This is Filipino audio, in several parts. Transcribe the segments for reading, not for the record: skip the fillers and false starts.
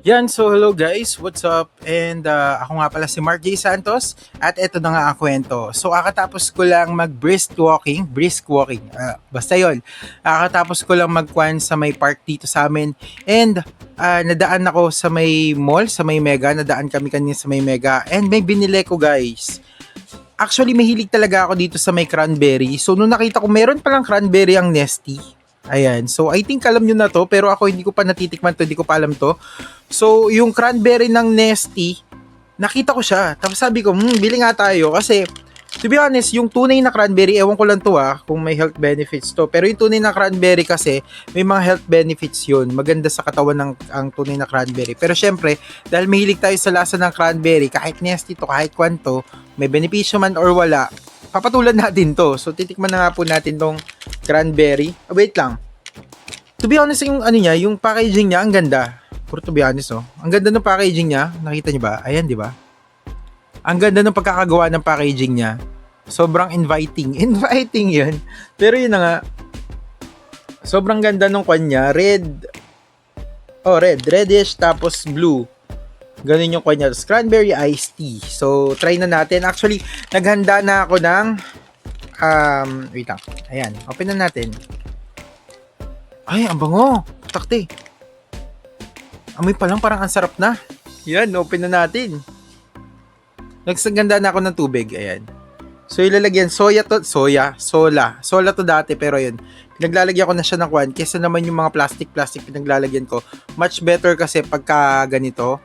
Yan, so hello guys, what's up? And ako nga pala si Mark J. Santos at eto na nga ang kwento. So kakatapos ko lang brisk walking, basta yon. Kakatapos ko lang magkwan sa may park dito sa amin and nadaan ako sa may mall, sa may Mega, nadaan kami kanina sa may Mega and may binili ko guys. Actually, mahilig talaga ako dito sa may cranberry. So nung nakita ko meron palang cranberry ang Nesty. Ayan, so I think alam nyo na to pero ako hindi ko pa natitikman to, hindi ko pa alam to. So, yung cranberry ng Nesty, nakita ko siya. Tapos sabi ko, bili nga tayo. Kasi, to be honest, yung tunay na cranberry, ewan ko lang to kung may health benefits to. Pero yung tunay na cranberry kasi, may mga health benefits yun. Maganda sa katawan ang tunay na cranberry. Pero syempre, dahil mahilig tayo sa lasa ng cranberry, kahit Nesty to, kahit kwanto, may benepisyo man or wala, papatulan natin to. So, titikman na nga po natin tong cranberry. Wait lang. To be honest, yung ano niya, yung packaging niya, ang ganda. Puro to be honest, ang ganda ng packaging niya. Nakita niyo ba? Ayan, di ba? Ang ganda ng pagkakagawa ng packaging niya. Sobrang inviting. Inviting yun. Pero yun na nga. Sobrang ganda ng kwan niya. Red. Reddish tapos blue. Ganun yung kwan niya. Cranberry iced tea. So, try na natin. Actually, naghanda na ako ng wait lang. Ayan. Open na natin. Ay, ang bango. Takti. Amoy pa lang parang ang sarap na. Yan, open na natin. Nagsaganda na ako ng tubig. Ayan. So, ilalagyan. Sola to dati, pero yun. Pinaglalagyan ko na siya ng kwan. Kesa naman yung mga plastic pinaglalagyan ko. Much better kasi pagka ganito.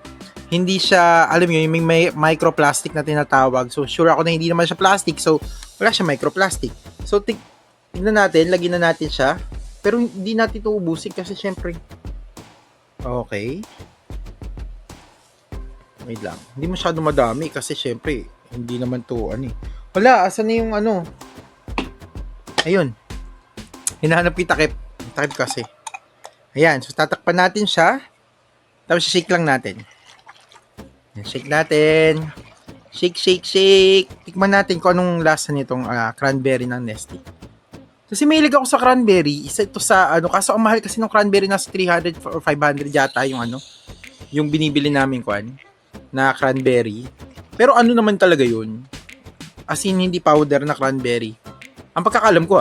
Hindi siya, alam mo yun, may microplastic na tinatawag. So, sure ako na hindi naman siya plastic. So, wala siya microplastic. So, tignan natin. Lagyan na natin siya. Pero hindi natin ito ubusin kasi syempre. Okay. Wait lang. Hindi masyado madami kasi syempre, hindi naman to Wala, asan na yung Ayun. Hinahanap yung takip. Takip kasi. Ayan, so tatakpan natin siya. Tapos shake lang natin. Shake natin. Shake. Tikman natin kung anong lasa nitong cranberry ng Nesty. Kasi mahilig ako sa cranberry. Isa ito sa kaso ang mahal kasi ng cranberry nasa 300 or 500 yata yung binibili namin na cranberry. Pero ano naman talaga yun? As in, hindi powder na cranberry. Ang pagkakalam ko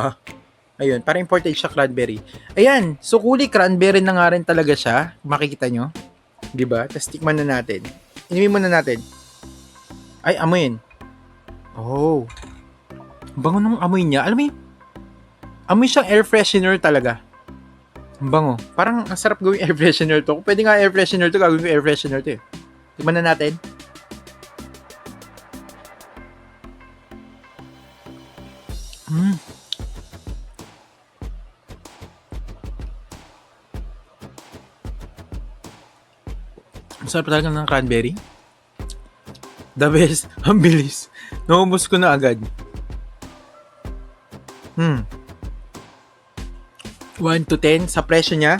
ayun, para imported siya cranberry. Ayan, so kuli cranberry na nga rin talaga siya. Makikita nyo. Diba? Tapos tikman na natin. Inumin muna natin. Ay, amoyin. Oh. Bango ng amoy niya. Alam mo yun? Amoy siyang air freshener talaga. Ang bango. Parang ang sarap gawing air freshener to. Kung pwede nga air freshener to, gagawin ko air freshener to eh. Tikman na natin. Ang sarap talaga ng cranberry. The best. Ang bilis. Naubos ko na agad. 1 to 10 sa presyo niya.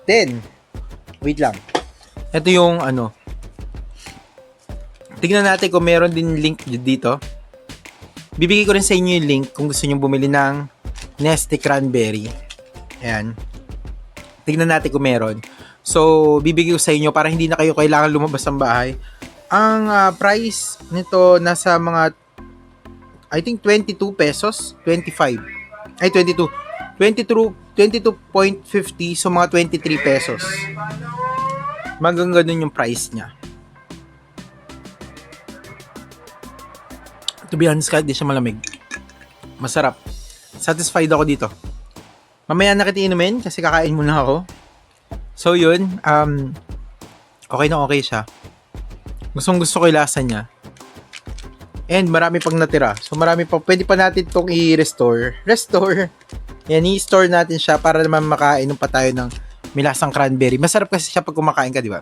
10. Wait lang. Ito yung tignan natin kung meron din link dito. Bibigay ko rin sa inyo yung link kung gusto niyo bumili ng Nesty Cranberry. Ayan. Tignan natin kung meron. So, bibigay ko sa inyo para hindi na kayo kailangan lumabas ng bahay. Ang price nito nasa mga I think 22 pesos, 25. Ay 22.50, so mga 23 pesos. Ganun yung price niya. To be honest, kahit di siya malamig, masarap. Satisfied ako dito. Mamaya na kita inumin kasi kakain muna ako. So yun, okay na okay siya. Gustong gusto ko yung lasa niya. And marami pang natira. So marami pa, pwede pa natin itong i-restore. Yan, i-store natin siya para naman makainom pa tayo ng milasang cranberry. Masarap kasi siya pag kumakain ka, di ba?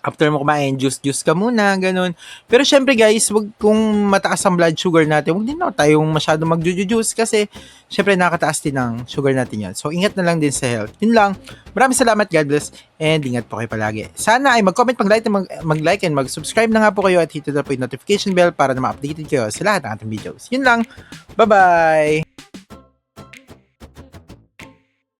After mo kumain, juice ka muna, ganun. Pero syempre guys, wag kung mataas ang blood sugar natin, wag din na tayong masyado mag-juice kasi syempre nakataas din ang sugar natin yan. So ingat na lang din sa health. Yun lang. Maraming salamat, God bless, and ingat po kayo palagi. Sana ay mag-comment, mag-like, and mag-subscribe na nga po kayo at hit na po yung notification bell para na ma-updated kayo sa lahat ng ating videos. Yun lang. Bye-bye!